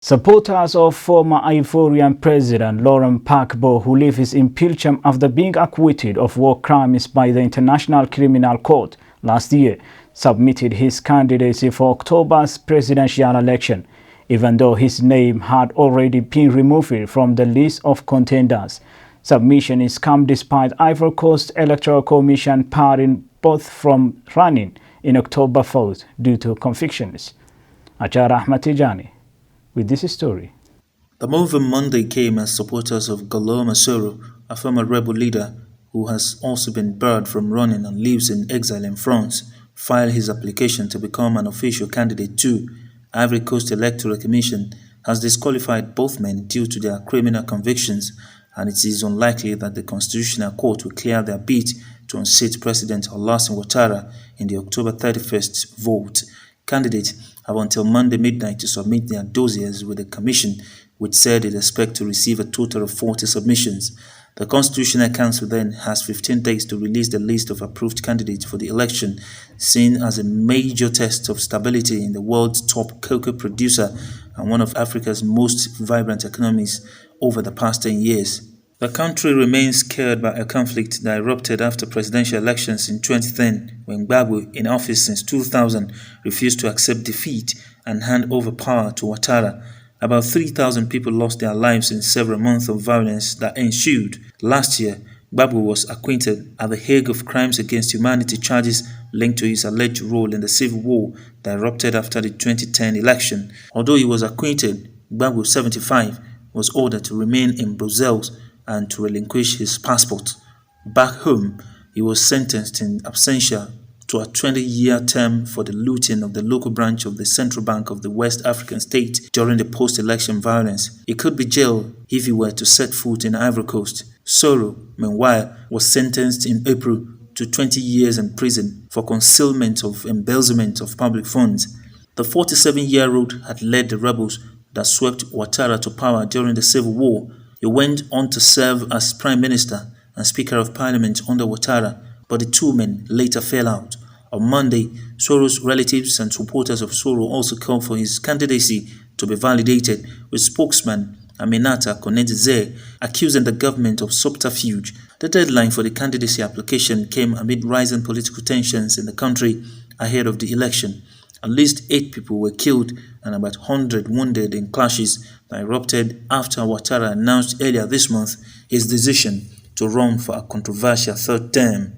Supporters of former Ivorian President Laurent Gbagbo, who leaves in Belgium after being acquitted of war crimes by the International Criminal Court last year, submitted his candidacy for October's presidential election, even though his name had already been removed from the list of contenders. Submission is come despite Ivory Coast Electoral Commission barring both from running in October 4th due to convictions. Ajara Ahmad Tijani with this story. The move on Monday came as supporters of Soro, a former rebel leader who has also been barred from running and lives in exile in France, filed his application to become an official candidate too. Ivory Coast Electoral Commission has disqualified both men due to their criminal convictions, and it is unlikely that the Constitutional Court will clear their bid to unseat President Alassane Ouattara in the October 31st vote. Candidates have until Monday midnight to submit their dossiers with the Commission, which said it expects to receive a total of 40 submissions. The Constitutional Council then has 15 days to release the list of approved candidates for the election, seen as a major test of stability in the world's top cocoa producer and one of Africa's most vibrant economies over the past 10 years. The country remains scared by a conflict that erupted after presidential elections in 2010, when Gbagbo, in office since 2000, refused to accept defeat and hand over power to Ouattara. About 3,000 people lost their lives in several months of violence that ensued. Last year, Gbagbo was acquitted at The Hague of crimes against humanity charges linked to his alleged role in the civil war that erupted after the 2010 election. Although he was acquitted, Gbagbo, 75, was ordered to remain in Brussels and to relinquish his passport. Back home, he was sentenced in absentia to a 20-year term for the looting of the local branch of the Central Bank of the West African state during the post-election violence. He could be jailed if he were to set foot in Ivory Coast. Soro, meanwhile, was sentenced in April to 20 years in prison for concealment of embezzlement of public funds. The 47-year-old had led the rebels that swept Ouattara to power during the civil war. He went on to serve as Prime Minister and Speaker of Parliament under Ouattara, but the two men later fell out. On Monday, Soro's relatives and supporters of Soro also called for his candidacy to be validated, with spokesman Aminata Konete accusing the government of subterfuge. The deadline for the candidacy application came amid rising political tensions in the country ahead of the election. At least 8 people were killed and about 100 wounded in clashes that erupted after Ouattara announced earlier this month his decision to run for a controversial third term.